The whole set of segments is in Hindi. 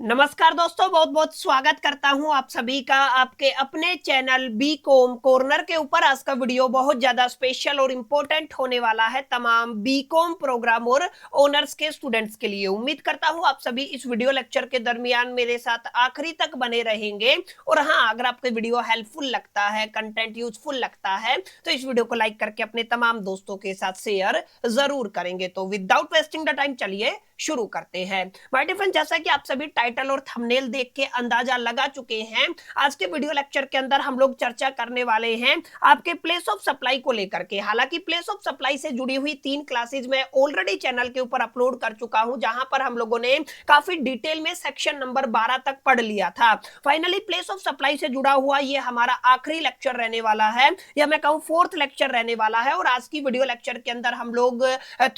नमस्कार दोस्तों, बहुत बहुत स्वागत करता हूं आप सभी का आपके अपने चैनल बी कॉम कॉर्नर के ऊपर। आज का वीडियो बहुत ज्यादा स्पेशल और इम्पोर्टेंट होने वाला है तमाम बी कॉम प्रोग्राम और ऑनर्स के स्टूडेंट्स के लिए। उम्मीद करता हूं आप सभी इस वीडियो लेक्चर के दरमियान मेरे साथ आखिरी तक बने रहेंगे। और हाँ, अगर आपको वीडियो हेल्पफुल लगता है, कंटेंट यूजफुल लगता है, तो इस वीडियो को लाइक करके अपने तमाम दोस्तों के साथ शेयर जरूर करेंगे। तो विदाउट वेस्टिंग द टाइम चलिए शुरू करते हैं। माय डियर फ्रेंड, जैसा कि आप सभी टाइटल और थंबनेल देख के अंदाजा लगा चुके हैं, आज के वीडियो लेक्चर के अंदर हम लोग चर्चा करने वाले हैं आपके प्लेस ऑफ सप्लाई को लेकर के। हालांकि प्लेस ऑफ सप्लाई से जुड़ी हुई 3 क्लासेज मैं ऑलरेडी चैनल के ऊपर अपलोड कर चुका हूं, जहां पर हम लोगों ने काफी डिटेल में सेक्शन नंबर 12 तक पढ़ लिया था। फाइनली प्लेस ऑफ सप्लाई से जुड़ा हुआ ये हमारा आखिरी लेक्चर रहने वाला है, या मैं कहूं 4th लेक्चर रहने वाला है। और आज की वीडियो लेक्चर के अंदर हम लोग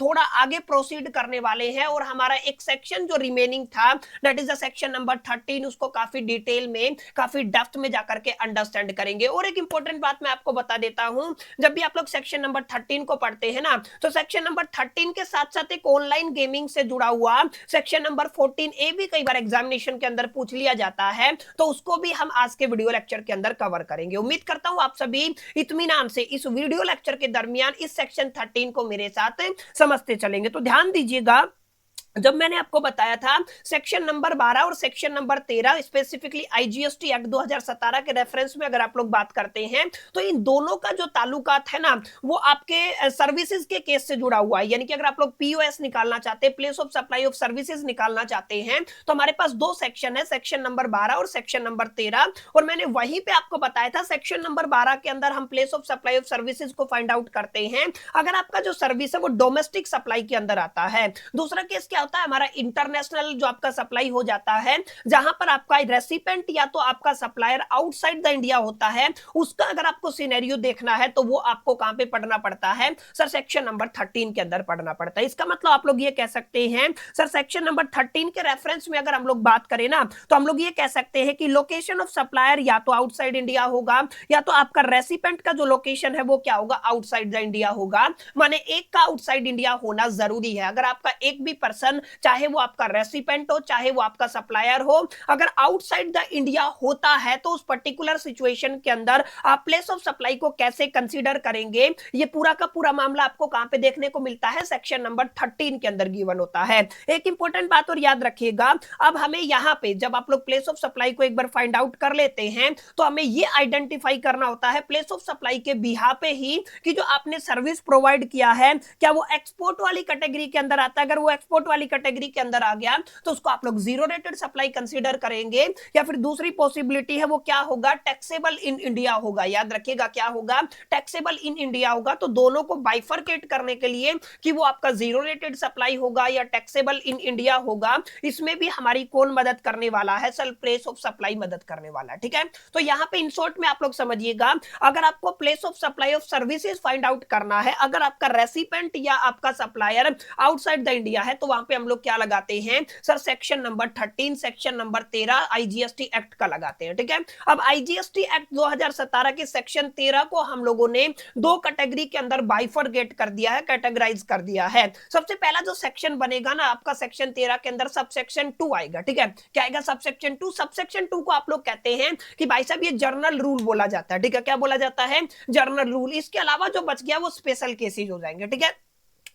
थोड़ा आगे प्रोसीड करने वाले हैं और हमारा एक सेक्शन जो रिमेनिंग था, that is the section number 13, उसको काफी डिटेल में, काफी डेप्थ में जाकर के अंडरस्टैंड करेंगे। और एक इंपॉर्टेंट बात मैं आपको बता देता हूं, जब भी आप लोग सेक्शन नंबर 13 को पढ़ते हैं ना, तो सेक्शन नंबर 13 के साथ साथ एक ऑनलाइन गेमिंग से जुड़ा हुआ सेक्शन नंबर 14A भी कई बार एग्जामिनेशन के अंदर पूछ लिया जाता है, तो उसको भी हम आज के वीडियो लेक्चर के अंदर कवर करेंगे। उम्मीद करता हूं आप सभी इत्मीनान से इस वीडियो लेक्चर के दरमियान इस सेक्शन 13 को मेरे साथ समझते चलेंगे। तो ध्यान दीजिएगा, जब मैंने आपको बताया था सेक्शन नंबर 12 और section number 13 specifically IGST act 2017 के रेफरेंस में अगर आप लोग बात करते हैं, तो इन दोनों का जो ताल्लुकात है ना, वो आपके सर्विसेज के केस से जुड़ा हुआ है। यानी कि अगर आप लोग पीओएस निकालना चाहते हैं, place of supply of services निकालना चाहते हैं, तो हमारे पास 2 सेक्शन है, सेक्शन नंबर 12 और सेक्शन नंबर 13। और मैंने वहीं पे आपको बताया था सेक्शन नंबर 12 के अंदर हम place of supply of services को फाइंड आउट करते हैं अगर आपका जो सर्विस है वो डोमेस्टिक सप्लाई के अंदर आता है। दूसरा केस क्या होता है, हमारा इंटरनेशनल जो आपका सप्लाई हो जाता है, जहां पर आपका रेसिपेंट या तो आपका सप्लायर आउटसाइड द इंडिया होता है। उसका अगर आपको सिनेरियो देखना है तो वो आपको कहां पे पढ़ना पड़ता है सर, सेक्शन नंबर 13 के अंदर पढ़ना पड़ता है। इसका मतलब आप लोग ये कह सकते हैं सर, सेक्शन नंबर 13 के रेफरेंस में अगर हम लोग बात करें ना, तो हम लोग ये कह सकते हैं कि लोकेशन ऑफ सप्लायर या तो आउटसाइड इंडिया होगा, या तो आपका रेसिपेंट का जो लोकेशन है वो क्या होगा, आउटसाइड द इंडिया होगा। माने एक का आउटसाइड इंडिया होना जरूरी है। अगर आपका एक भी पर्सन, चाहे वो आपका रेसिपेंट हो चाहे वो आपका सप्लायर हो, अगर आउटसाइड द इंडिया होता है तो उस पर्टिकुलर सिचुएशन के अंदर आप प्लेस ऑफ सप्लाई को कैसे कंसीडर करेंगे, ये पूरा का पूरा मामला आपको कहां पे देखने को मिलता है, सेक्शन नंबर 13 के अंदर गिवन होता है। एक इंपॉर्टेंट बात और याद रखिएगा, अब हमें यहां पे जब आप लोग प्लेस ऑफ सप्लाई को एक बार फाइंड आउट कर लेते हैं, तो हमें ये आइडेंटिफाई करना होता है प्लेस ऑफ सप्लाई के बिहाफ पे ही कि जो आपने सर्विस प्रोवाइड किया है, क्या वो एक्सपोर्ट वाली कैटेगरी के अंदर आता है। अगर वो एक्सपोर्ट वाली कैटेगरी के अंदर आ गया तो उसको आप लोग जीरो रेटेड सप्लाई कंसीडर करेंगे, या फिर दूसरी पॉसिबिलिटी है वो क्या होगा, टैक्सेबल इन इंडिया होगा। याद रखिएगा क्या होगा, टैक्सेबल इन इंडिया होगा। तो दोनों को बाइफरकेट करने के लिए कि वो आपका जीरो रेटेड सप्लाई होगा या टैक्सेबल इन इंडिया होगा, इसमें भी हमारी कौन मदद करने वाला है सर, प्लेस ऑफ सप्लाई मदद करने वाला है। ठीक है, तो यहां पे इन शॉर्ट में आप लोग समझिएगा, अगर आपको place of supply of services find out करना है, अगर आपका रेसिपेंट या आपका सप्लायर आउटसाइड द इंडिया है, तो वहां पे हम लोग क्या लगाते हैं sir, section number 13 section number 13 IGST act का लगाते हैं। ठीक है, अब आईजीएसटी एक्ट 2017 के सेक्शन 13 को हम लोगों ने 2 कैटेगरी के अंदर बाइफरकेट कर दिया है, कैटेगराइज कर दिया है। सबसे पहला जो सेक्शन बनेगा ना आपका सेक्शन 13 के अंदर, सबसेक्शन 2 आएगा। ठीक है, क्या आएगा, सबसेक्शन 2। सबसेक्शन 2 को आप लोग कहते हैं कि भाई साहब ये जर्नल रूल बोला जाता है। ठीक है, क्या बोला जाता है, जर्नल रूल। इसके अलावा जो बच गया वो स्पेशल केसेस हो जाएंगे। ठीक है,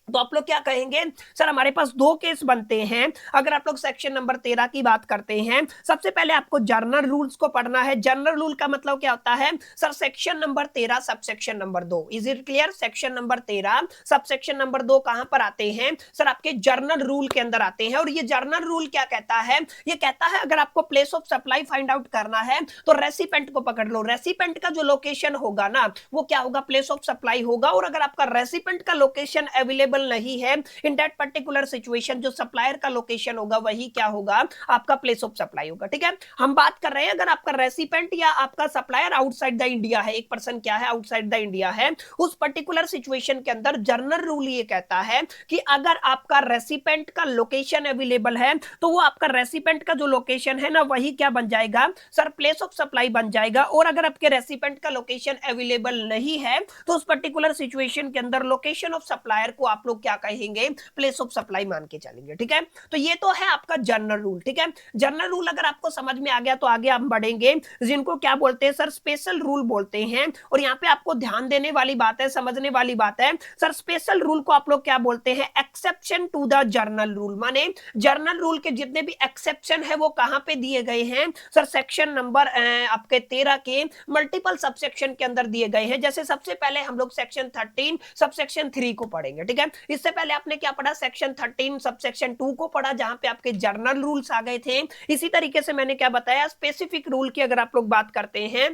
तो आप लोग क्या कहेंगे सर, हमारे पास 2 केस बनते हैं अगर आप लोग सेक्शन नंबर 13 की बात करते हैं। सबसे पहले आपको जर्नल रूल्स को पढ़ना है। जर्नल रूल का मतलब क्या होता है sir, section number 13 subsection number 2। Is it clear, section number 13 subsection number 2 कहां पर आते हैं सर, आपके जर्नल रूल के अंदर आते हैं। और ये जर्नल रूल क्या कहता है, ये कहता है अगर आपको place of supply find out करना है तो रेसिपेंट को पकड़ लो। रेसिपेंट का जो लोकेशन होगा ना वो क्या होगा, प्लेस ऑफ सप्लाई होगा। और अगर आपका रेसिपेंट का लोकेशन अवेलेबल नहीं है इन दैट पर्टिकुलर सिचुएशन, जो सप्लायर का लोकेशन होगा वही क्या होगा, आपका प्लेस ऑफ सप्लाई होगा। ठीक है, हम बात कर रहे हैं अगर आपका रेसिपेंट या आपका सप्लायर आउटसाइड द इंडिया है, एक पर्सन क्या है, आउटसाइड द इंडिया है, उस पर्टिकुलर सिचुएशन के अंदर जर्नल रूल ये कहता है कि अगर आपका रेसिपेंट का लोकेशन अवेलेबल है तो वो आपका रेसिपेंट का जो लोकेशन है ना वही क्या बन जाएगा सर, प्लेस ऑफ सप्लाई बन जाएगा। और अगर आपके रेसिपेंट का लोकेशन अवेलेबल नहीं है तो उस पर्टिकुलर सिचुएशन के अंदर लोकेशन ऑफ सप्लायर को आप लोग क्या कहेंगे, प्लेस ऑफ सप्लाई मान के चलेंगे। ठीक है, तो ये तो है आपका जनरल रूल। ठीक है, जनरल रूल अगर आपको समझ में आ गया तो आगे हम बढ़ेंगे, जिनको क्या बोलते हैं सर, स्पेशल रूल बोलते हैं। और यहाँ पे आपको ध्यान देने वाली बात है, समझने वाली बात है सर, स्पेशल रूल को आप लोग क्या बोलते हैं, exception to the general rule. माने जर्नल रूल के जितने भी एक्सेप्शन है वो कहां पे दिए गए हैं सर, सेक्शन नंबर आपके 13 के मल्टीपल सबसेक्शन के अंदर दिए गए हैं। जैसे सबसे पहले हम लोग सेक्शन 13 सबसेक्शन 3 को पढ़ेंगे। ठीक है, इससे पहले आपने क्या पढ़ा, सेक्शन 13 सबसेक्शन 2 को पढ़ा, जहां पे आपके जर्नल रूल्स आ गए थे। इसी तरीके से मैंने क्या बताया, स्पेसिफिक रूल की अगर आप लोग बात करते हैं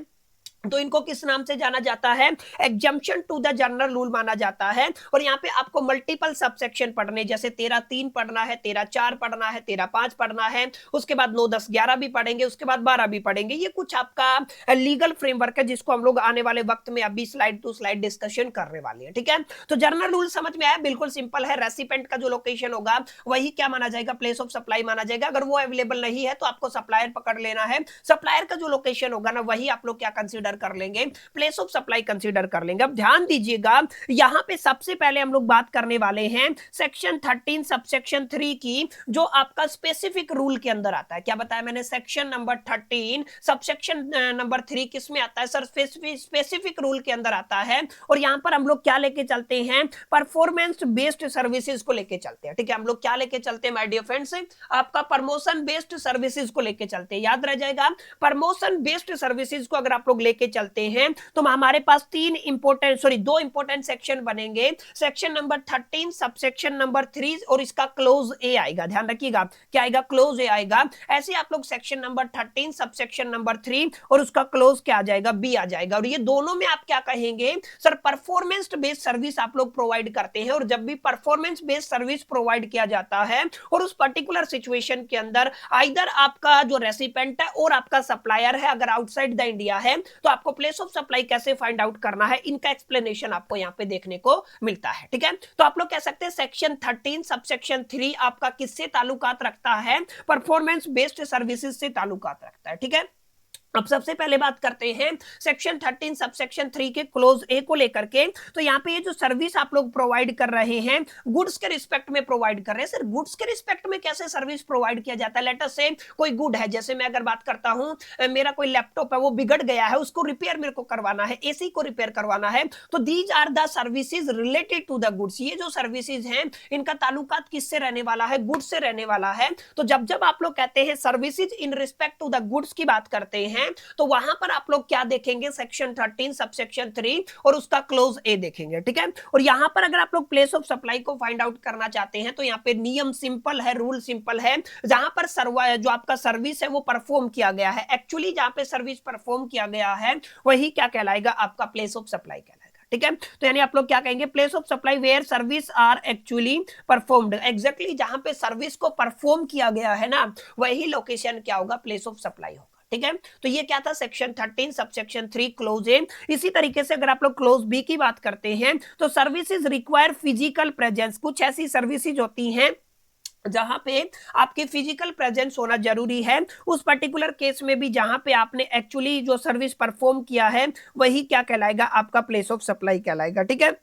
तो इनको किस नाम से जाना जाता है, exemption to the general rule माना जाता है। और यहाँ पे आपको मल्टीपल सबसेक्शन पढ़ने, जैसे 13(3) पढ़ना है, 13(4) पढ़ना है, 13(5) पढ़ना है, उसके बाद 9, 10, 11 भी पढ़ेंगे, उसके बाद 12 भी पढ़ेंगे। ये कुछ आपका लीगल फ्रेमवर्क है जिसको हम लोग आने वाले वक्त में अभी स्लाइड टू स्लाइड डिस्कशन करने वाले हैं। ठीक है, तो जनरल रूल समझ में आया, बिल्कुल सिंपल है। रेसिपेंट का जो लोकेशन होगा वही क्या माना जाएगा, प्लेस ऑफ सप्लाई माना जाएगा। अगर वो अवेलेबल नहीं है तो आपको सप्लायर पकड़ लेना है, सप्लायर का जो लोकेशन होगा ना वही आप लोग क्या कंसीडर कर लेंगे, प्लेस ऑफ सप्लाई कंसीडर कर लेंगे। अब ध्यान दीजिएगा, यहां पे सबसे पहले हम लोग बात करने वाले हैं सेक्शन 13 सबसेक्शन 3 की, जो आपका स्पेसिफिक रूल के अंदर आता है। क्या बताया मैंने, सेक्शन नंबर 13 सबसेक्शन नंबर 3 किस में आता है सर, स्पेसिफिक रूल के अंदर आता है। और यहां पर हम लोग क्या लेके चलते हैं, परफॉर्मेंस बेस्ड सर्विसेज को लेके चलते हैं। ठीक है, हम लोग क्या लेके चलते हैं माय डियर फ्रेंड्स, आपका प्रमोशन बेस्ड सर्विसेज को लेके चलते हैं। याद रह जाएगा, प्रमोशन बेस्ड सर्विसेज को अगर आप लोग लेके चलते हैं तो हमारे पास दो इंपॉर्टेंट सेक्शन बनेंगे। सेक्शन नंबर 13 सबसेक्शन नंबर 3 और इसका क्लोज ए आएगा। ध्यान रखिएगा, क्या आएगा, क्लोज ए आएगा। ऐसे आप लोग सेक्शन नंबर 13 सबसेक्शन नंबर 3 और उसका क्लोज क्या आ जाएगा, बी आ जाएगा। और ये दोनों में आप क्या कहेंगे सर, परफॉर्मेंस बेस्ड सर्विस आप लोग प्रोवाइड करते हैं। और जब भी परफॉर्मेंस बेस्ड सर्विस प्रोवाइड किया जाता है और उस पर्टिकुलर सिचुएशन के अंदर आइदर आपका जो रेसिपेंट है और आपका सप्लायर है अगर आउटसाइड द इंडिया है, तो आपको प्लेस ऑफ सप्लाई कैसे फाइंड आउट करना है, इनका एक्सप्लेनेशन आपको यहां पे देखने को मिलता है। ठीक है, तो आप लोग कह सकते हैं सेक्शन 13 सबसेक्शन 3 आपका किससे ताल्लुकात रखता है, परफॉर्मेंस बेस्ड सर्विसेज से ताल्लुकात रखता है। ठीक है, अब सबसे पहले बात करते हैं सेक्शन 13 सबसेक्शन 3 के क्लोज ए को लेकर के। तो यहाँ पे ये जो सर्विस आप लोग प्रोवाइड कर रहे हैं, गुड्स के रिस्पेक्ट में प्रोवाइड कर रहे हैं। सर गुड्स के रिस्पेक्ट में कैसे सर्विस प्रोवाइड किया जाता है, लेट अस से कोई गुड है, जैसे मैं अगर बात करता हूं, मेरा कोई लैपटॉप है वो बिगड़ गया है, उसको रिपेयर मेरे को करवाना है, एसी को रिपेयर करवाना है, तो these are the services related to the goods. ये जो सर्विसेज हैं इनका ताल्लुकात किससे रहने वाला है, गुड्स से रहने वाला है। तो जब जब आप लोग कहते हैं services in respect to the goods की बात करते हैं, तो वहां पर आप लोग क्या देखेंगे, सेक्शन 13 सबसेक्शन 3 और उसका क्लोज ए देखेंगे। ठीक है, और यहां पर अगर आप लोग प्लेस ऑफ सप्लाई को फाइंड आउट करना चाहते हैं तो यहां पे नियम सिंपल है, रूल सिंपल है। जहां पर जो आपका सर्विस है वो परफॉर्म किया गया है, एक्चुअली जहां पे सर्विस परफॉर्म किया गया है वही क्या कहलाएगा, आपका प्लेस ऑफ सप्लाई कहलाएगा। ठीक है, तो यानी आप लोग क्या कहेंगे, place of supply where service are actually performed. Exactly जहां पे सर्विस को परफॉर्म किया गया है ना, वही लोकेशन क्या होगा, प्लेस ऑफ सप्लाई होगा। ठीक है, तो ये क्या था, सेक्शन 13 सबसेक्शन 3 क्लोज ए। इसी तरीके से अगर आप लोग क्लोज बी की बात करते हैं तो सर्विसेज रिक्वायर फिजिकल प्रेजेंस। कुछ ऐसी सर्विसेज होती हैं जहां पे आपके फिजिकल प्रेजेंस होना जरूरी है। उस पर्टिकुलर केस में भी जहां पे आपने एक्चुअली जो सर्विस परफॉर्म किया है वही क्या कहलाएगा, आपका प्लेस ऑफ सप्लाई कहलाएगा। ठीक है,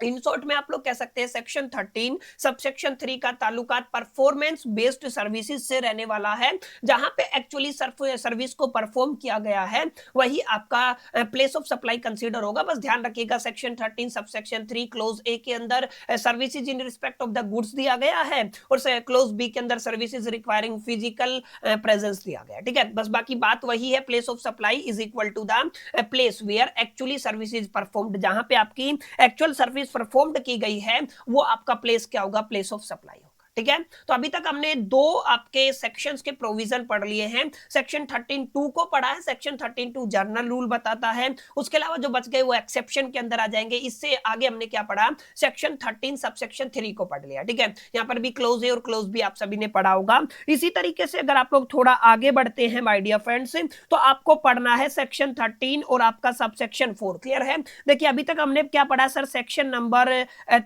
इन शॉर्ट में आप लोग कह सकते हैं सेक्शन 13 सबसेक्शन 3 का ताल्लुकात परफॉर्मेंस बेस्ड सर्विसेज से रहने वाला है। जहां पे एक्चुअली सर्विस को परफॉर्म किया गया है वही आपका प्लेस ऑफ सप्लाई कंसीडर होगा। बस ध्यान रखिएगा, सेक्शन 13 सबसेक्शन 3 क्लोज ए के अंदर services in respect of the goods दिया गया है और क्लोज बी के अंदर सर्विसेज रिक्वायरिंग फिजिकल प्रेजेंस दिया गया। ठीक है, बस बाकी बात वही है, place of supply is equal to the place where actually services performed. जहां पे आपकी एक्चुअल सर्विस परफॉर्म्ड की गई है वो आपका प्लेस क्या होगा, प्लेस ऑफ सप्लाई होगा। ठीक है, तो अभी तक हमने दो आपके सेक्शंस के प्रोविजन पढ़ लिए हैं। सेक्शन 13(2) को पढ़ा है, सेक्शन 13(2) जर्नल रूल बताता है। उसके अलावा जो बच गए वो एक्सेप्शन के अंदर आ जाएंगे। इससे आगे हमने क्या पढ़ा, सेक्शन 13 सबसेक्शन 3 को पढ़ लिया। ठीक है, यहाँ पर भी क्लोज ए और क्लोज बी आप सभी ने पढ़ा होगा। इसी तरीके से अगर आप लोग थोड़ा आगे बढ़ते हैं माय डियर फ्रेंड्स, तो आपको पढ़ना है सेक्शन 13 और आपका सबसेक्शन 4। क्लियर है, देखिए अभी तक हमने क्या पढ़ा सर, सेक्शन नंबर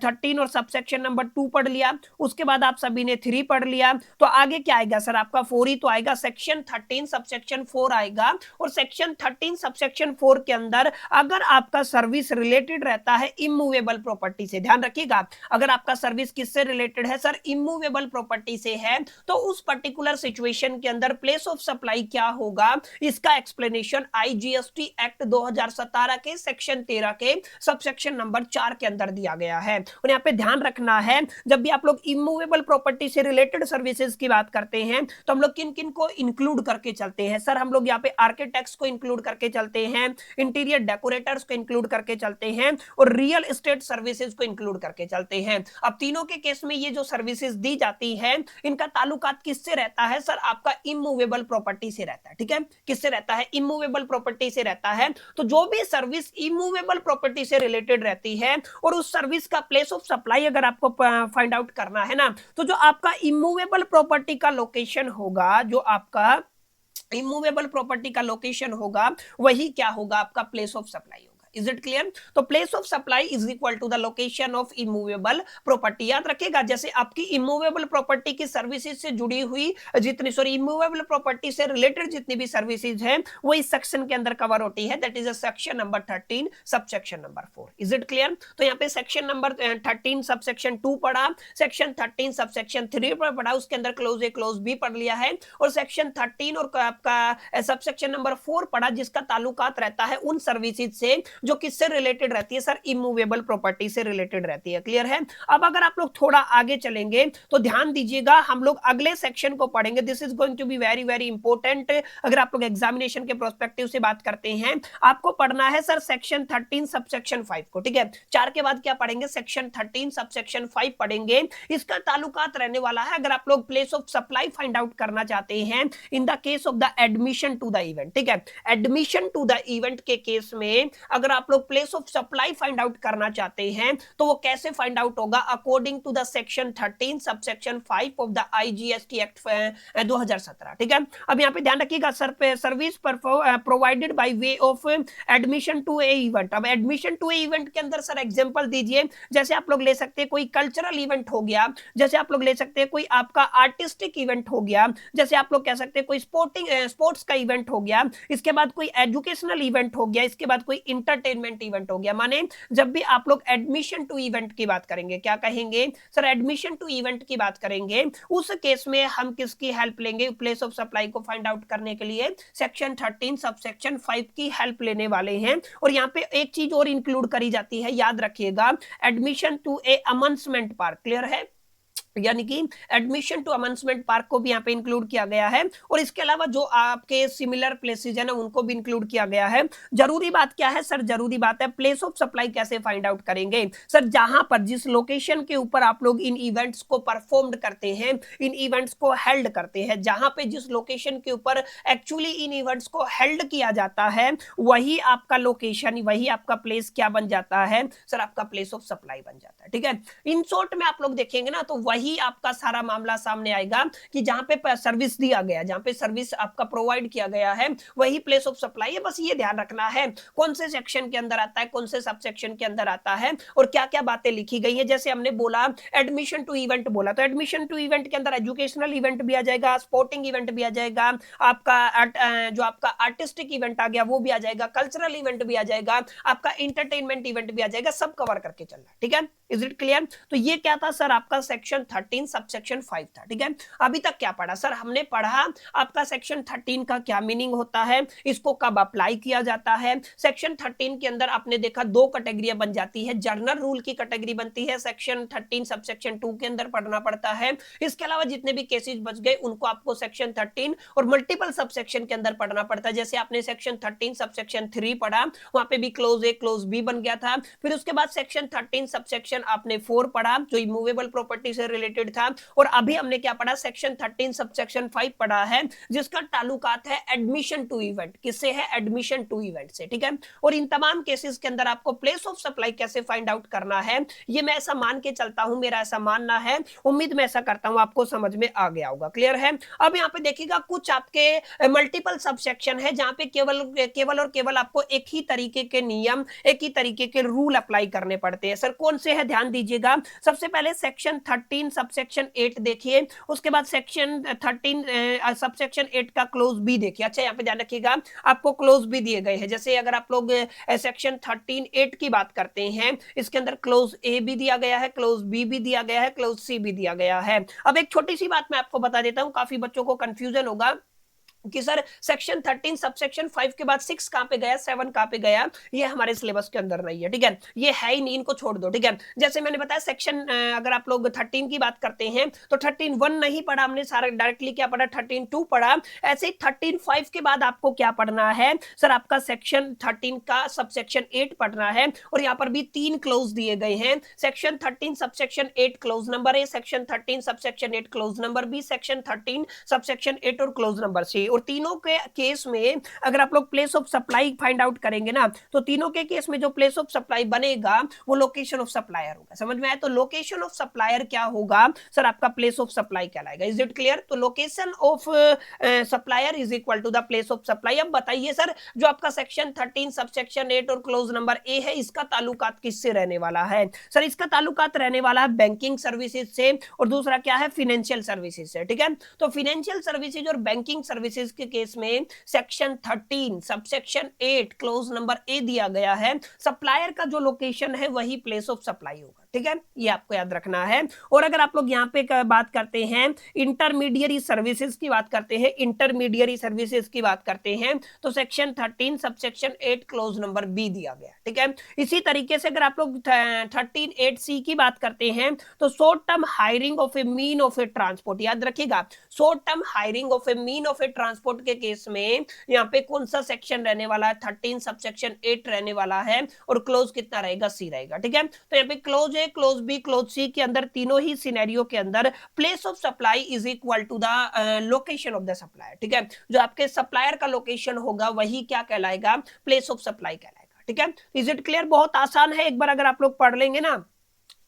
13 और सबसेक्शन नंबर 2 पढ़ लिया। उसके बाद आप सभी ने 3 पढ़ लिया, तो आगे क्या आएगा सर आपका 4 ही तो आएगा, सेक्शन 13 सबसेक्शन 4 आएगा। और सेक्शन 13 सबसेक्शन 4 के अंदर अगर आपका सर्विस रिलेटेड रहता है इमूवेबल प्रॉपर्टी से, ध्यान रखिएगा, अगर आपका सर्विस किससे रिलेटेड है सर, इमूवेबल प्रॉपर्टी से है, तो उस पर्टिकुलर सिचुएशन के अंदर प्लेस ऑफ सप्लाई क्या होगा, इसका एक्सप्लेनेशन आईजीएसटी एक्ट 2017 के सेक्शन 13 के सबसेक्शन नंबर 4 के अंदर दिया गया है। और यहाँ पे ध्यान रखना है, जब भी आप लोग इमूवेबल प्रॉपर्टी से रिलेटेड सर्विसेज की बात करते हैं तो हम लोग किन किन को इंक्लूड करके चलते हैं सर, हम लोग यहाँ पे आर्किटेक्ट्स को इंक्लूड करके चलते हैं, इंटीरियर डेकोरेटर्स को इंक्लूड करके चलते हैं, और रियल एस्टेट सर्विसेज को इंक्लूड करके चलते हैं। अब तीनों के केस में ये जो सर्विसेज दी जाती है इनका ताल्लुकात किससे रहता है सर, आपका इमूवेबल प्रॉपर्टी से रहता है। ठीक है, किससे रहता है, इमूवेबल प्रॉपर्टी से रहता है। तो जो भी सर्विस इमूवेबल प्रॉपर्टी से रिलेटेड रहती है और उस सर्विस का प्लेस ऑफ सप्लाई अगर आपको फाइंड आउट करना है ना, तो जो आपका इमूवेबल प्रॉपर्टी का लोकेशन होगा, जो आपका इमूवेबल प्रॉपर्टी का लोकेशन होगा, वही क्या होगा, आपका place of supply. Is it clear? तो place of supply is equal to the location of immovable property. याद रखिएगा, जैसे आपकी इमूवेबल प्रॉपर्टी की सर्विसेज से जुड़ी हुई जितनी, सॉरी, इमूवेबल प्रॉपर्टी से रिलेटेड जितनी भी सर्विसेज हैं वो इस सेक्शन के अंदर कवर होती है, that is a section number 13 subsection number 4। Is it clear? तो यहाँ पे सेक्शन नंबर 13 सबसेक्शन 2 पढ़ा, सेक्शन 13 सबसेक्शन 3 पर पढ़ा, उसके अंदर क्लोज ए क्लोज बी पढ़ लिया है, और सेक्शन 13 और आपका सबसेक्शन नंबर 4 पढ़ा, जिसका ताल्लुकात रहता है उन सर्विसेज से जो किससे रिलेटेड रहती है सर, इमूवेबल प्रॉपर्टी से रिलेटेड रहती है। क्लियर है? अब अगर आप लोग थोड़ा आगे चलेंगे तो ध्यान दीजिएगा, हम लोग अगले सेक्शन को पढ़ेंगे, this is going to be very very important. अगर आप लोग एग्जामिनेशन के प्रोस्पेक्टिव से बात करते हैं, आपको पढ़ना है सर सेक्शन 13 सबसेक्शन 5 को। ठीक है, 4 के बाद क्या पढ़ेंगे, सेक्शन 13 सबसेक्शन 5 पढ़ेंगे। इसका ताल्लुकात रहने वाला है, अगर आप लोग place of supply find out करना चाहते हैं in the case of the admission to the event. ठीक है, एडमिशन टू द इवेंट के केस में अगर आप लोग place of supply find out करना चाहते हैं तो वो कैसे फाइंड आउट होगा, according to the section 13 subsection 5 of the IGST act 2017। ठीक है, अब यहाँ पे ध्यान रखिएगा, service provided by way of admission to a event. अब एडमिशन टू ए इवेंट के अंदर सर एग्जांपल दीजिए, जैसे आप लोग ले सकते हैं कोई कल्चरल इवेंट हो गया, जैसे आप लोग ले सकते हैं कोई आपका आर्टिस्टिक इवेंट हो गया, जैसे आप लोग कह सकते हैं कोई स्पोर्ट्स का इवेंट हो गया, इसके बाद कोई एजुकेशनल इवेंट हो गया, इसके बाद कोई इंटरटेनमेंट इवेंट हो गया। माने जब भी आप लोग एडमिशन टू इवेंट की बात करेंगे, क्या कहेंगे सर, एडमिशन टू इवेंट की बात करेंगे, उस केस में हम किसकी हेल्प लेंगे, प्लेस ऑफ सप्लाई को फाइंड आउट करने के लिए सेक्शन 13 सबसेक्शन 5 की हेल्प लेने वाले हैं। और यहाँ पे एक चीज और इंक्लूड करी जाती है, याद रखिएगा, admission to a amusement park. Clear है? यानी कि एडमिशन टू अमेंसमेंट पार्क को भी यहाँ पे इंक्लूड किया गया है, और इसके अलावा जो आपके सिमिलर प्लेसेज है ना उनको भी इंक्लूड किया गया है। जरूरी बात क्या है सर, जरूरी बात है प्लेस ऑफ सप्लाई कैसे फाइंड आउट करेंगे सर, जहां पर जिस लोकेशन के ऊपर आप लोग इन इवेंट्स को परफॉर्म करते हैं, इन इवेंट्स को हेल्ड करते हैं, जहां पे जिस लोकेशन के ऊपर एक्चुअली इन इवेंट्स को हेल्ड किया जाता है, वही आपका लोकेशन, वही आपका प्लेस क्या बन जाता है सर, आपका प्लेस ऑफ सप्लाई बन जाता है। ठीक है, इन शॉर्ट में आप लोग देखेंगे ना तो वही आपका सारा मामला सामने आएगा कि जहां पे सर्विस दिया गया, जहां पे सर्विस आपका प्रोवाइड किया गया है, वही प्लेस ऑफ सप्लाई है। बस ये ध्यान रखना है कौन से सेक्शन के अंदर आता है, कौन से सब सेक्शन के अंदर आता है, और क्या क्या बातें लिखी गई है। जैसे हमने बोला एडमिशन टू इवेंट बोला, तो एडमिशन टू इवेंट के अंदर एजुकेशनल इवेंट भी आ जाएगा, स्पोर्टिंग इवेंट भी आ जाएगा, आपका जो आपका आर्टिस्टिक इवेंट आ गया वो भी आ जाएगा, कल्चरल इवेंट भी आ जाएगा, आपका इंटरटेनमेंट इवेंट भी आ जाएगा, सब कवर करके चलना है। ठीक है, इज इट क्लियर? तो ये क्या था सर, आपका सेक्शन 13 सबसेक्शन 5 था। ठीक है, अभी तक क्या पढ़ा सर, हमने पढ़ा आपका सेक्शन 13 का क्या मीनिंग होता है, इसको कब अप्लाई किया जाता है। सेक्शन 13 के अंदर आपने देखा 2 कैटेगरियां बन जाती है, जर्नल रूल की कैटेगरी बनती है, सेक्शन 13 सबसेक्शन 2 के अंदर पढ़ना पड़ता है। इसके अलावा जितने भी केसेस बच गए उनको आपको सेक्शन 13 और मल्टीपल सबसेक्शन के अंदर पढ़ना पड़ता है। जैसे आपने सेक्शन 13 सबसेक्शन 3 पढ़ा, वहां पे भी क्लोज ए क्लोज बी बन गया था। फिर उसके बाद सेक्शन 13 सबसेक्शन आपने 4 पढ़ा, जो इमूवेबल प्रॉपर्टी से रिलेटेड था, और अभी हमने क्या पढ़ा, सेक्शन 13 सबसेक्शन 5 पढ़ा है, जिसका ताल्लुकात है एडमिशन टू इवेंट। किससे है? एडमिशन टू इवेंट से। ठीक है, और इन तमाम केसेस के अंदर आपको प्लेस ऑफ सप्लाई कैसे फाइंड आउट करना है, ये मैं ऐसा मान के चलता हूं, मेरा ऐसा मानना है, उम्मीद मैं ऐसा करता हूं आपको समझ में आ गया होगा। क्लियर है? अब यहाँ पे देखिएगा कुछ आपके मल्टीपल सबसेक्शन है जहां पे केवल और केवल आपको एक ही तरीके के नियम, एक ही तरीके के रूल अप्लाई करने पड़ते हैं। सर कौन से है, ध्यान दीजिएगा। सबसे पहले सेक्शन 13 सबसेक्शन 8 देखिए, उसके बाद सेक्शन 13 सबसेक्शन 8 का क्लोज बी देखिए। अच्छा यहाँ पे ध्यान रखिएगा, आपको क्लोज भी दिए गए हैं। जैसे अगर आप लोग सेक्शन 13(8) की बात करते हैं, इसके अंदर क्लोज ए भी दिया गया है, क्लोज बी भी दिया गया है, क्लोज सी भी दिया गया है। अब एक छोटी सी बात मैं आपको बता देता हूं, काफी बच्चों को कंफ्यूजन होगा कि सर सेक्शन 13 सबसेक्शन 5 के बाद 6 कहां पे गया, 7 कहां पे गया, ये हमारे सिलेबस के अंदर नहीं है, ठीक है, ये है ही नहीं, इनको छोड़ दो, ठीक है। जैसे मैंने बताया सेक्शन अगर आप लोग 13 की बात करते हैं तो 13(1) नहीं पढ़ा हमने, सारा डायरेक्टली क्या पढ़ा, 13(2) पढ़ा। ऐसे ही 13(5) के बाद आपको क्या पढ़ना है सर, आपका सेक्शन 13 का सबसेक्शन 8 पढ़ना है, और यहां पर भी 3 क्लोज दिए गए हैं। Section 13 subsection 8 clause number A, section 13 subsection 8 clause number B, section 13 subsection 8 और क्लोज नंबर सी। और तीनों के केस में अगर आप लोग place of supply find out करेंगे ना, तो तीनों के केस में जो प्लेस ऑफ सप्लाई बनेगा वो लोकेशन ऑफ सप्लायर होगा। समझ में आया? तो लोकेशन ऑफ सप्लायर क्या होगा सर, आपका प्लेस ऑफ सप्लाई कहलाएगा। Is it clear? तो location of supplier is equal to the place of supply. अब बताइए सर, जो आपका सेक्शन 13 सबसेक्शन 8 और क्लोज नंबर ए है, इसका ताल्लुकात किससे रहने वाला है सर? इसका ताल्लुकात रहने वाला है बैंकिंग सर्विसेज से, और दूसरा क्या है, फाइनेंशियल सर्विसेज से, ठीक है। तो फाइनेंशियल सर्विसेज और बैंकिंग सर्विसेज के केस में सेक्शन 13 सबसेक्शन 8 क्लोज नंबर ए दिया गया है, सप्लायर का जो लोकेशन है वही प्लेस ऑफ सप्लाई होगा, ठीक है, ये आपको याद रखना है। और अगर आप लोग यहाँ पे बात करते हैं इंटरमीडियरी सर्विसेज की बात करते हैं, इंटरमीडियरी सर्विसेज की बात करते हैं, तो section 13 subsection 8 clause number B दिया गया, ठीक है। इसी तरीके से अगर आप लोग 13(8)(c) की बात करते हैं, तो short term hiring of A mean of A transport, याद रखिएगा, short term hiring of A mean of A transport के केस में यहाँ पे कौन सा सेक्शन रहने वाला है, 13 सबसेक्शन 8 रहने वाला है, और क्लोज कितना रहेगा, सी रहेगा, ठीक है। तो यहाँ पे clause A, clause B, clause C के अंदर तीनों ही सिनेरियो के अंदर place of supply is equal to the location of the supplier, ठीक है। जो आपके सप्लायर का लोकेशन होगा वही क्या कहलाएगा, प्लेस ऑफ सप्लाई कहलाएगा, ठीक है। Is it clear? बहुत आसान है, एक बार अगर आप लोग पढ़ लेंगे ना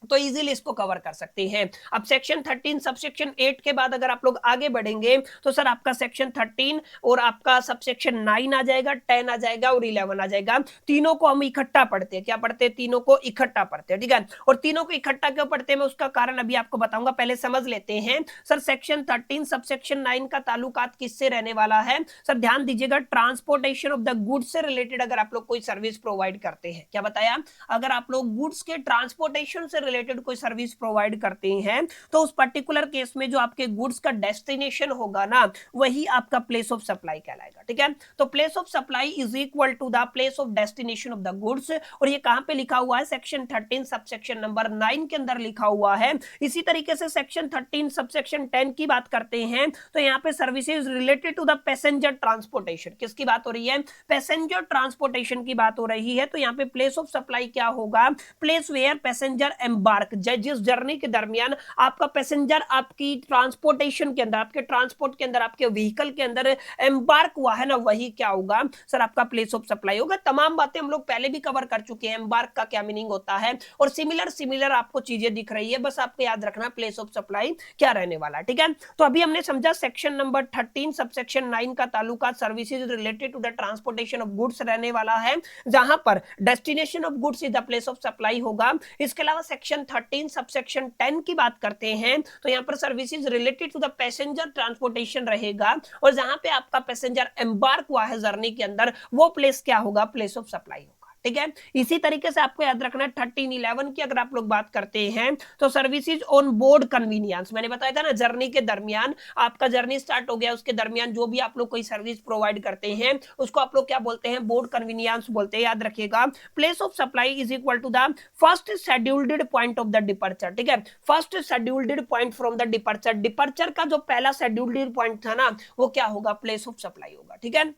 तो इजीली इसको कवर कर सकते हैं। अब सेक्शन 13 सबसेक्शन 8 के बाद अगर आप लोग आगे बढ़ेंगे तो सर आपका सेक्शन 13 और आपका सबसेक्शन 9 आ जाएगा, 10 आ जाएगा और 11 आ जाएगा। तीनों को हम इकट्ठा पढ़ते हैं, क्या पढ़ते हैं, तीनों को इकट्ठा पढ़ते हैं, ठीक है। और तीनों को इकट्ठा क्यों पढ़ते हैं मैं उसका कारण अभी आपको बताऊंगा, पहले समझ लेते हैं। सर सेक्शन 13 सबसेक्शन 9 का ताल्लुकात किससे रहने वाला है सर, ध्यान दीजिएगा, ट्रांसपोर्टेशन ऑफ द गुड्स से रिलेटेड अगर आप लोग कोई सर्विस प्रोवाइड करते हैं, क्या बताया, अगर आप लोग गुड्स के ट्रांसपोर्टेशन से रिलेटेड कोई सर्विस प्रोवाइड करते हैं तो उस पर्टिकुलर केस में जो आपके गुड्स का डेस्टिनेशन होगा ना वही आपका प्लेस ऑफ सप्लाई कहलाएगा, ठीक है। तो place of supply is equal to the place of destination of the goods, और ये कहां पे लिखा हुआ है, सेक्शन 13 सबसेक्शन नंबर 9 के अंदर लिखा हुआ है। इसी तरीके से सेक्शन 13 सबसेक्शन 10 की बात करते हैं तो यहाँ पे services related to the passenger transportation, किसकी बात हो रही है, पैसेंजर ट्रांसपोर्टेशन की बात हो रही है। तो यहाँ पे प्लेस ऑफ सप्लाई क्या होगा, प्लेस वेयर पैसेंजर एम्बार्क, जिस जर्नी के दरमियान आपका पैसेंजर आपकी ट्रांसपोर्टेशन के अंदर, आपके ट्रांसपोर्ट के अंदर, आपके व्हीकल के अंदर एम्बार्क हुआ है ना, वही क्या होगा सर, आपका प्लेस ऑफ सप्लाई होगा। तमाम बातें हम लोग पहले भी कवर कर चुके हैं, एम्बार्क का क्या मीनिंग होता है, और सिमिलर आपको चीजें दिख रही है, बस आपको याद रखना प्लेस ऑफ सप्लाई क्या रहने वाला है, ठीक है। तो अभी हमने समझा सेक्शन नंबर 13 सबसेक्शन 9 का ताल्लुकात services related to the transportation of goods रहने वाला है, जहां पर destination of goods is the place of supply होगा। इसके अलावा सेक्शन 13 सबसेक्शन 10 की बात करते हैं तो यहां पर services related to the passenger transportation रहेगा, और जहां पे आपका पैसेंजर एम्बार्क हुआ है जर्नी के अंदर वो प्लेस क्या होगा, प्लेस ऑफ सप्लाई होगा, ठीक है। इसी तरीके से आपको याद रखना 13-11 की अगर आप लोग बात करते हैं तो सर्विसेज ऑन बोर्ड कन्वीनियंस, मैंने बताया था ना, जर्नी के दरमियान, आपका जर्नी स्टार्ट हो गया उसके दरमियान जो भी आप लोग कोई सर्विस प्रोवाइड करते हैं उसको आप लोग क्या बोलते हैं, बोर्ड कन्वीनियंस बोलते हैं, याद रखिएगा। Place of supply is equal to the first scheduled point of the departure, ठीक है, first scheduled point from the departure, departure का जो पहला शेड्यूल्ड पॉइंट था ना वो क्या होगा, प्लेस ऑफ सप्लाई होगा, ठीक है।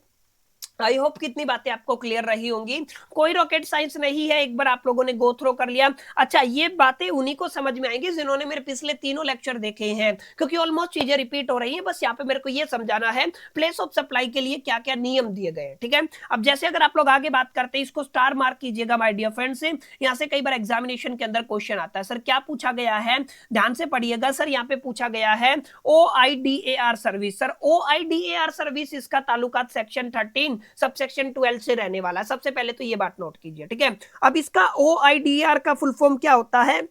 आई होप कितनी बातें आपको क्लियर रही होंगी, कोई रॉकेट साइंस नहीं है, एक बार आप लोगों ने गो थ्रो कर लिया। अच्छा, ये बातें उन्हीं को समझ में आएंगी जिन्होंने मेरे पिछले तीनों लेक्चर देखे हैं, क्योंकि ऑलमोस्ट चीजें रिपीट हो रही हैं, बस यहाँ पे मेरे को ये समझाना है प्लेस ऑफ सप्लाई के लिए क्या क्या नियम दिए गए, ठीक है। अब जैसे अगर आप लोग आगे बात करते हैं, इसको स्टार मार्क कीजिएगा माय डियर फ्रेंड्स, यहाँ से कई बार एग्जामिनेशन के अंदर क्वेश्चन आता है, सर क्या पूछा गया है, ध्यान से पढ़िएगा। सर यहाँ पे पूछा गया है OIDAR service, sir OIDAR service इसका ताल्लुकात सेक्शन 13 सबसेक्शन 12 से रहने वाला है, सबसे पहले तो ये बात नोट कीजिए, ठीक है। अब इसका OIDAR का फुल फॉर्म क्या होता है,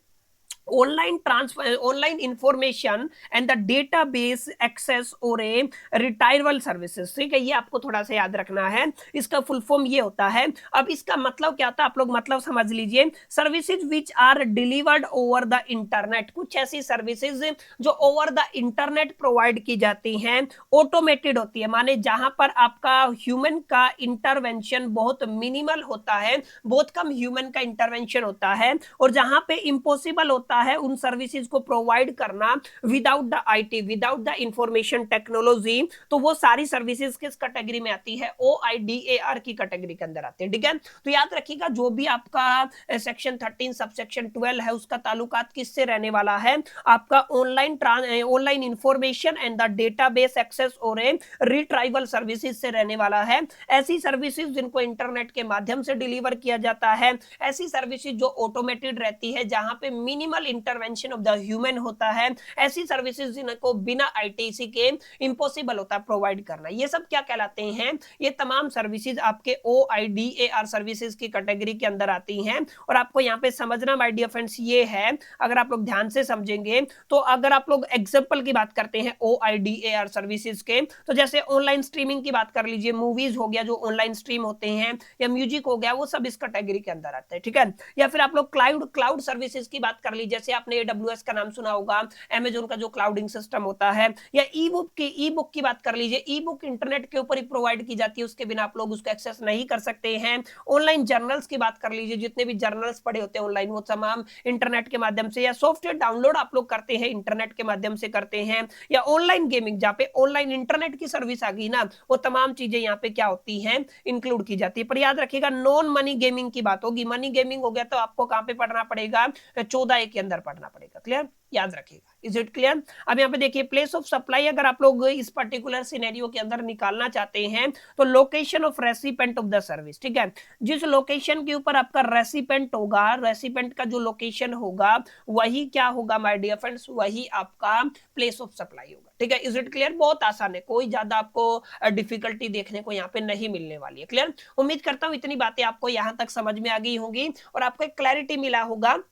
online transfer, online information and the database access और ए रिट्राइवल सर्विसेज। ठीक है, ये आपको थोड़ा सा याद रखना है, इसका फुल फॉर्म ये होता है। अब इसका मतलब क्या होता है, आप लोग मतलब समझ लीजिए, services which are delivered over the internet. कुछ ऐसी सर्विसेज जो ओवर द इंटरनेट प्रोवाइड की जाती हैं, ऑटोमेटेड होती है, माने जहां पर आपका ह्यूमन का इंटरवेंशन बहुत मिनिमल होता है, बहुत कम ह्यूमन का इंटरवेंशन होता है, और जहां पे इम्पॉसिबल होता है उन सर्विसेज को प्रोवाइड करना without the IT, without the information technology, तो वो सारी सर्विसेज किस कैटेगरी में आती है, OIDAR की कैटेगरी के अंदर आती है। ठीक है, तो याद रखिएगा जो भी आपका सेक्शन 13 सबसेक्शन 12 है उसका ताल्लुकात किससे रहने वाला है, आपका online information and the database access और रिट्राइवल सर्विसेज से रहने वाला है। ऐसी सर्विसेज जिनको इंटरनेट के माध्यम से डिलीवर किया जाता है, ऐसी सर्विसेज जो ऑटोमेटेड रहती है, जहां पे minimal intervention of the human होता है, ऐसी सर्विसेज जिनको बिना आईटीसी के इम्पॉसिबल होता है प्रोवाइड करना। ये सब क्या कहलाते हैं, ये तमाम सर्विसेज आपके OIDAR सर्विसेज की कैटेगरी के अंदर आती हैं। और आपको यहाँ पे समझना माय डियर फ्रेंड्स ये है, अगर आप लोग ध्यान से समझेंगे तो अगर आप लोग एग्जांपल की बात करते हैं OIDAR सर्विसेज के, तो जैसे ऑनलाइन स्ट्रीमिंग की बात कर लीजिए, मूवीज हो गया जो ऑनलाइन स्ट्रीम होते हैं, या म्यूजिक हो गया, वो सब इस कैटेगरी के अंदर आते हैं। ठीक है, या फिर आप लोग क्लाउड सर्विसेज की बात कर लीजिए, जैसे आपने AWS का नाम सुना होगा, Amazon का जो क्लाउडिंग सिस्टम होता है, या ई बुक की बात कर लीजिए, ई बुक इंटरनेट के ऊपर ही प्रोवाइड की जाती है, उसके बिना आप लोग उसको एक्सेस नहीं कर सकते हैं। ऑनलाइन जर्नल्स की बात कर लीजिए, जितने भी जर्नल्स पढ़े होते हैं ऑनलाइन वो तमाम इंटरनेट के माध्यम से, या सॉफ्टवेयर डाउनलोड आप लोग करते हैं इंटरनेट के माध्यम से करते हैं, या ऑनलाइन गेमिंग जहाँ पे ऑनलाइन इंटरनेट की सर्विस आ गई ना, वो तमाम चीजें यहाँ पे क्या होती हैं, इंक्लूड की जाती है। पर याद रखिएगा नॉन मनी गेमिंग की बात होगी, मनी गेमिंग हो गया तो आपको कहां पे पढ़ना पड़ेगा, 14A के अंदर पढ़ना पड़ेगा। क्लियर, याद रखिएगा, इज इट क्लियर। अब यहाँ पे देखिए प्लेस ऑफ सप्लाई, अगर आप लोग इस पर्टिकुलर सिनेरियो के अंदर निकालना चाहते हैं तो location of recipient of the service. ठीक है, जिस लोकेशन के ऊपर आपका रेसिपेंट होगा, रेसिपेंट का जो लोकेशन होगा वही क्या होगा माय डियर फ्रेंड्स, वही आपका प्लेस ऑफ सप्लाई होगा। ठीक है, इज इट क्लियर, बहुत आसान है, कोई ज्यादा आपको डिफिकल्टी देखने को यहाँ पे नहीं मिलने वाली है। क्लियर, उम्मीद करता हूँ इतनी बातें आपको यहाँ तक समझ में आ गई होंगी और आपको एक क्लैरिटी मिला होगा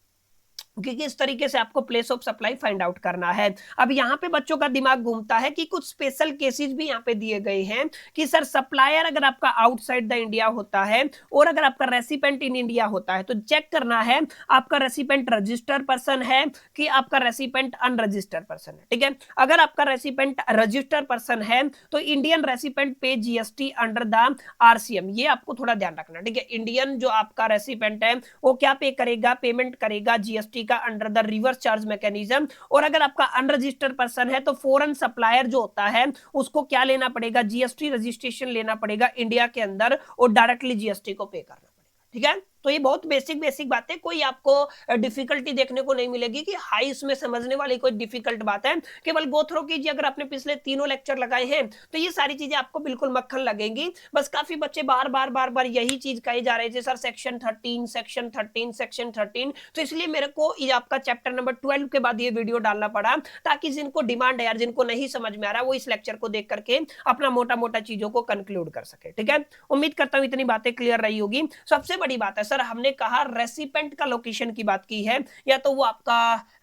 कि किस तरीके से आपको place of supply find out करना है। अब यहाँ पे बच्चों का दिमाग घूमता है कि कुछ स्पेशल केसेस भी यहाँ पे दिए गए हैं कि सर सप्लायर अगर आपका आउटसाइड द इंडिया होता है और अगर आपका रेसिपेंट इन इंडिया होता है तो चेक करना है आपका रेसिपेंट रजिस्टर्ड पर्सन है कि आपका रेसिपेंट अनरजिस्टर्ड पर्सन है। ठीक है, अगर आपका रेसिपेंट रजिस्टर्ड पर्सन है तो इंडियन रेसिपेंट पे GST अंडर द RCM, ये आपको थोड़ा ध्यान रखना। ठीक है, इंडियन जो आपका रेसिपेंट है वो क्या पे करेगा, पेमेंट करेगा GST का under the reverse charge mechanism. और अगर आपका अनरजिस्टर्ड पर्सन है तो फॉरेन सप्लायर जो होता है उसको क्या लेना पड़ेगा, GST रजिस्ट्रेशन लेना पड़ेगा इंडिया के अंदर और डायरेक्टली GST को पे करना पड़ेगा। ठीक है, तो ये बहुत बेसिक बात है, कोई आपको डिफिकल्टी देखने को नहीं मिलेगी कि हाई इसमें समझने वाली कोई डिफिकल्ट बात है। केवल गो थ्रो कीजिए, अगर आपने पिछले तीनों लेक्चर लगाए हैं तो ये सारी चीजें आपको बिल्कुल मक्खन लगेंगी। बस काफी बच्चे बार बार यही चीज कहे जा रहे थे, सर सेक्शन 13, तो इसलिए मेरे को ये आपका चैप्टर नंबर 12 के बाद ये वीडियो डालना पड़ा, ताकि जिनको डिमांड है यार, जिनको नहीं समझ में आ रहा वो इस लेक्चर को देख करके अपना मोटा चीजों को कंक्लूड कर सके। ठीक है, उम्मीद करता हूं इतनी बातें क्लियर रही होगी। सबसे बड़ी बात है सर, हमने कहा रेसिपेंट का लोकेशन की बात की है, या तो वो आपका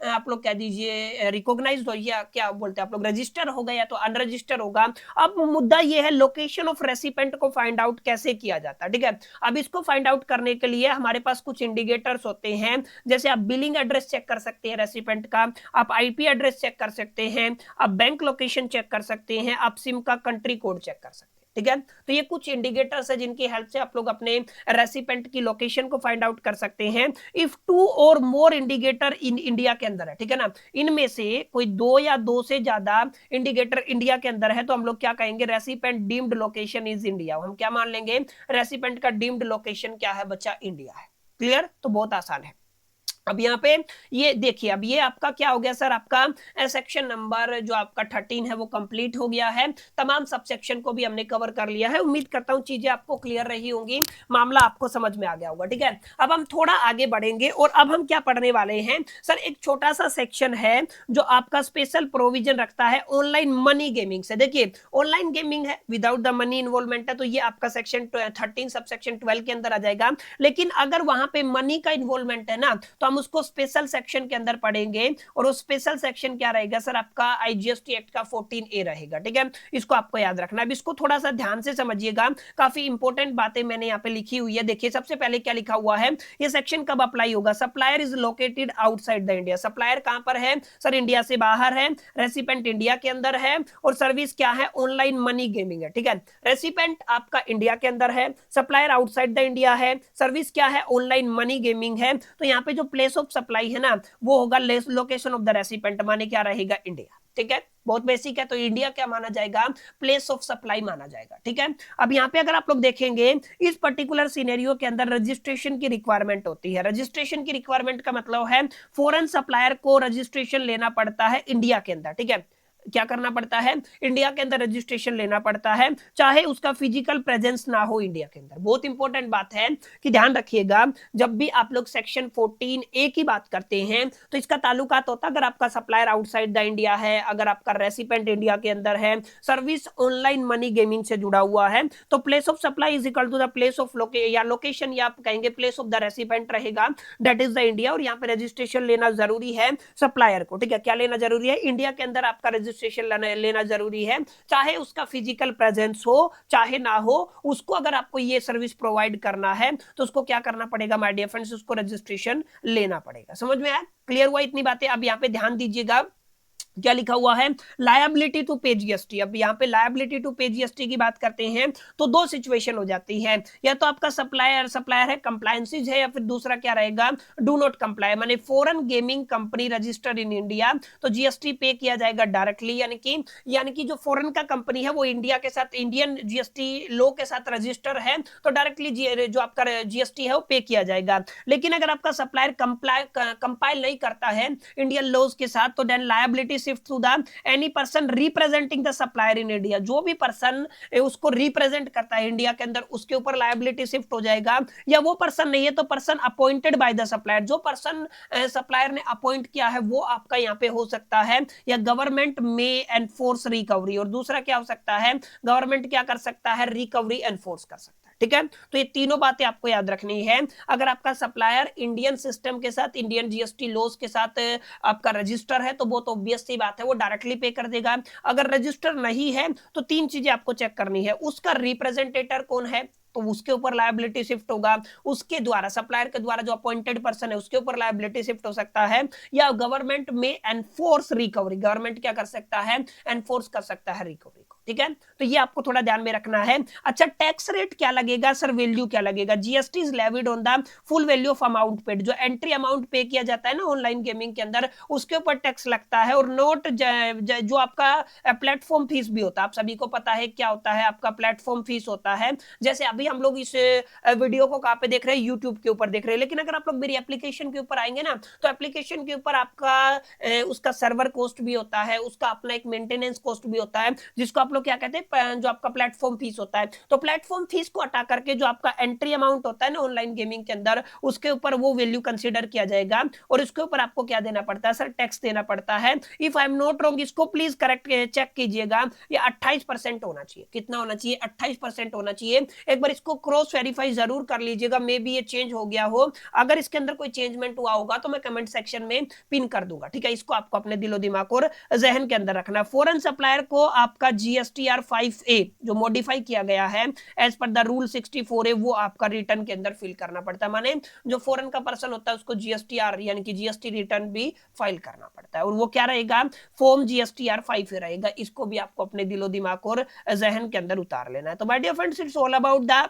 आप लोग कह दीजिए रिकॉग्नाइज्ड हो, या क्या बोलते हैं आप लोग रजिस्टर होगा या तो अनरजिस्टर होगा। अब मुद्दा ये है लोकेशन ऑफ रेसिपेंट को फाइंड आउट कैसे किया जाता है। ठीक है, अब इसको फाइंड आउट करने के लिए हमारे पास कुछ इंडिकेटर्स होते हैं, जैसे आप बिलिंग एड्रेस चेक कर सकते हैं रेसिपेंट का, आप IP एड्रेस चेक कर सकते हैं, आप बैंक लोकेशन चेक कर सकते हैं, आप सिम का कंट्री कोड चेक कर सकते हैं। ठीक है, तो ये कुछ इंडिकेटर्स है जिनकी हेल्प से आप लोग अपने रेसिपेंट की लोकेशन को फाइंड आउट कर सकते हैं। इफ 2 और मोर इंडिकेटर इन इंडिया के अंदर है, ठीक है ना, इनमें से कोई 2 या 2 से ज्यादा इंडिकेटर इंडिया के अंदर है तो हम लोग क्या कहेंगे, recipient deemed location is India. हम क्या मान लेंगे, रेसिपेंट का डीम्ड लोकेशन क्या है बच्चा, इंडिया है। क्लियर, तो बहुत आसान है। अब यहाँ पे ये देखिए, अब ये आपका क्या हो गया सर, आपका सेक्शन नंबर जो आपका 13 है वो कंप्लीट हो गया है, तमाम सब सेक्शन को भी हमने कवर कर लिया है। उम्मीद करता हूँ चीजें आपको क्लियर रही होंगी, मामला आपको समझ में आ गया होगा। ठीक है, अब हम थोड़ा आगे बढ़ेंगे और अब हम क्या पढ़ने वाले हैं सर, एक छोटा सा सेक्शन है जो आपका स्पेशल प्रोविजन रखता है ऑनलाइन मनी गेमिंग से। देखिए ऑनलाइन गेमिंग है, विदाउट द मनी इन्वॉल्वमेंट है, तो ये आपका सेक्शन 13 सब सेक्शन 12 के अंदर आ जाएगा। लेकिन अगर वहां पे मनी का इन्वॉल्वमेंट है ना, तो हम उसको स्पेशल सेक्शन के अंदर पढ़ेंगे और वो स्पेशल सेक्शन क्या रहेगा सर, आपका आईजीएसटी एक्ट का 14A रहेगा। ठीक है, इसको आपको याद रखना। अब इसको थोड़ा सा ध्यान से समझिएगा, काफी इंपॉर्टेंट बातें मैंने यहाँ पे लिखी हुई है। देखिए सबसे पहले क्या लिखा हुआ है, ये सेक्शन कब अप्लाई होगा, supplier is located outside the India. Supplier कहां पर है सर, इंडिया से बाहर है, रेसिपेंट इंडिया के अंदर है, और सर्विस क्या है, ऑनलाइन मनी गेमिंग है। ठीक है, रेसिपेंट आपका इंडिया के अंदर है, सप्लायर आउटसाइड द इंडिया है, सर्विस क्या है, ऑनलाइन मनी गेमिंग है। तो यहाँ पे जो प्लेस ऑफ सप्लाई है ना, वो होगा लोकेशन ऑफ द रेसिपेंट, माने क्या रहेगा, इंडिया। ठीक है, बहुत बेसिक है। तो इंडिया क्या माना जाएगा, प्लेस ऑफ सप्लाई माना जाएगा। ठीक है, अब यहाँ पे अगर आप लोग देखेंगे इस पर्टिकुलर सिनेरियो के अंदर रजिस्ट्रेशन की रिक्वायरमेंट होती है। रजिस्ट्रेशन की रिक्वायरमेंट का मतलब है फॉरेन सप्लायर को रजिस्ट्रेशन लेना पड़ता है इंडिया के अंदर। ठीक है, क्या करना पड़ता है, इंडिया के अंदर रजिस्ट्रेशन लेना पड़ता है, चाहे उसका फिजिकल प्रेजेंस ना हो इंडिया के अंदर। बहुत इंपॉर्टेंट बात है कि ध्यान रखिएगा, जब भी आप लोग सेक्शन 14A की बात करते हैं तो इसका ताल्लुकात होता है अगर आपका सप्लायर आउटसाइड द इंडिया है, अगर आपका रेसिपेंट इंडिया के अंदर है, सर्विस ऑनलाइन मनी गेमिंग से जुड़ा हुआ है, तो place of supply is equal to the place of location, या आप कहेंगे प्लेस ऑफ द रेसिपेंट रहेगा, दैट इज द इंडिया। और यहाँ पे रजिस्ट्रेशन लेना जरूरी है सप्लायर को। ठीक है, क्या लेना जरूरी है, इंडिया के अंदर आपका रजिस्ट्रेशन लेना जरूरी है, चाहे उसका फिजिकल प्रेजेंस हो चाहे ना हो। उसको अगर आपको ये सर्विस प्रोवाइड करना है तो उसको क्या करना पड़ेगा माय डियर फ्रेंड्स, उसको रजिस्ट्रेशन लेना पड़ेगा। समझ में आया, क्लियर हुआ इतनी बातें। अब यहाँ पे ध्यान दीजिएगा क्या लिखा हुआ है, लायबिलिटी टू पे जीएसटी। अब यहाँ पे लायबिलिटी टू पे जीएसटी की बात करते हैं तो दो सिचुएशन हो जाती है, या तो आपका सप्लायर है, कंप्लायंसेज है, या फिर दूसरा क्या रहेगा, डू नॉट कंप्लाई, माने foreign gaming company registered in India, तो जीएसटी पे किया जाएगा डायरेक्टली, यानी कि जो फॉरेन का कंपनी है वो इंडिया के साथ इंडियन जीएसटी लॉ के साथ रजिस्टर है, तो डायरेक्टली जो आपका जीएसटी है वो पे किया जाएगा। लेकिन अगर आपका सप्लायर कंपाइल नहीं करता है इंडियन लॉज के साथ, तो then liability shift to the any person representing the supplier in India. जो भी पर्सन उसको रिप्रेजेंट करता है इंडिया के अंदर, उसके ऊपर लायबिलिटी शिफ्ट हो जाएगा। या वो पर्सन नहीं है तो person appointed by the supplier, जो पर्सन सप्लायर ने अपॉइंट किया है वो आपका यहाँ पे हो सकता है, या गवर्नमेंट में एनफोर्स रिकवरी। और दूसरा क्या हो सकता है, गवर्नमेंट क्या कर सकता है, रिकवरी एनफोर्स कर सकता है। ठीक है, तो ये तीनों बातें आपको याद रखनी है। अगर आपका सप्लायर इंडियन सिस्टम के साथ, इंडियन जीएसटी लॉज के साथ आपका रजिस्टर है तो बहुत ऑब्वियस सी बात है वो डायरेक्टली पे कर देगा। अगर रजिस्टर नहीं है तो तीन चीजें आपको चेक करनी है, उसका रिप्रेजेंटेटर कौन है तो उसके ऊपर लायबिलिटी शिफ्ट होगा, उसके द्वारा सप्लायर के द्वारा जो अपॉइंटेड पर्सन है उसके ऊपर लायबिलिटी शिफ्ट हो सकता है, या गवर्नमेंट में एनफोर्स रिकवरी, गवर्नमेंट क्या कर सकता है, एनफोर्स कर सकता है रिकवरी को। ठीक है, तो ये आपको थोड़ा ध्यान में रखना है। अच्छा, टैक्स रेट क्या लगेगा सर, वैल्यू क्या लगेगा, GST is levied on the full value of amount paid. जो एंट्री अमाउंट पे किया जाता है ना ऑनलाइन गेमिंग के अंदर, उसके ऊपर टैक्स लगता है। और नोट जो आपका प्लेटफॉर्म फीस भी होता है, आप सभी को पता है क्या होता है, आपका प्लेटफॉर्म फीस होता है। जैसे अभी हम लोग इस वीडियो को कहां पे देख रहे हैं, यूट्यूब के ऊपर देख रहे हैं, लेकिन अगर आप लोग मेरी एप्लीकेशन के ऊपर आएंगे ना, तो एप्लीकेशन के ऊपर आपका उसका सर्वर कॉस्ट भी होता है, उसका अपना एक मेंटेनेंस कॉस्ट भी होता है, जिसको आप लोग क्या कहते हैं, जो आपका प्लेटफॉर्म फीस होता है। तो प्लेटफॉर्म फीस को हटा करके जो आपका एंट्री अमाउंट होता है ना ऑनलाइन गेमिंग के अंदर, उसके ऊपर वो वैल्यू कंसीडर किया जाएगा, और उसके ऊपर आपको क्या देना पड़ता है सर, टैक्स देना पड़ता है। If I am not wrong, इसको प्लीज करेक्ट चेक कीजिएगा, ये 28% होना चाहिए। कितना होना चाहिए, 28% होना चाहिए। एक बार इसको क्रॉस वेरीफाई जरूर कर लीजिएगा, मे बी ये चेंज हो गया हो। अगर इसके अंदर कोई चेंजमेंट हुआ होगा तो मैं कमेंट सेक्शन में पिन कर दूंगा। ठीक है, इसको आपको अपने दिलो दिमाग और जहन के अंदर रखना। फॉरेन सप्लायर को आपका जीएसटीआर 5A जो मॉडिफाई किया गया है as per the rule 64A, वो आपका रिटर्न के अंदर फिल करना पड़ता है। माने जो फॉरेन का पर्सन होता है उसको जीएसटीआर यानी कि जीएसटी रिटर्न भी फाइल करना पड़ता है, और वो क्या रहेगा, फॉर्म जीएसटीआर 5A रहेगा। इसको भी आपको अपने दिलो दिमाग और जहन के अंदर उतार लेना है। तो my dear friends, it's all about the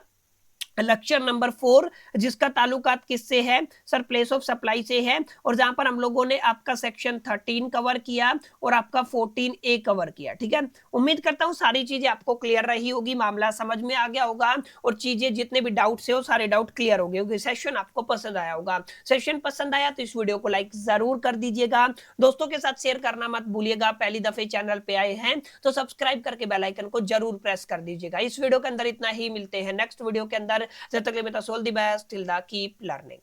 lecture number 4, जिसका ताल्लुकात किससे है सर, प्लेस ऑफ सप्लाई से है, और जहां पर हम लोगों ने आपका सेक्शन 13 कवर किया और आपका 14A कवर किया। ठीक है, उम्मीद करता हूं सारी चीजें आपको क्लियर रही होगी, मामला समझ में आ गया होगा, और चीजें जितने भी डाउट्स है वो सारे डाउट क्लियर हो गए होंगे। सेशन आपको पसंद आया होगा। सेशन पसंद आया तो इस वीडियो को लाइक जरूर कर दीजिएगा, दोस्तों के साथ शेयर करना मत भूलिएगा। पहली दफे चैनल पे आए हैं तो सब्सक्राइब करके बेल आइकन को जरूर प्रेस कर दीजिएगा। इस वीडियो के अंदर इतना ही, मिलते हैं नेक्स्ट वीडियो के अंदर। जब तक के लिए, all the best, till the keep learning.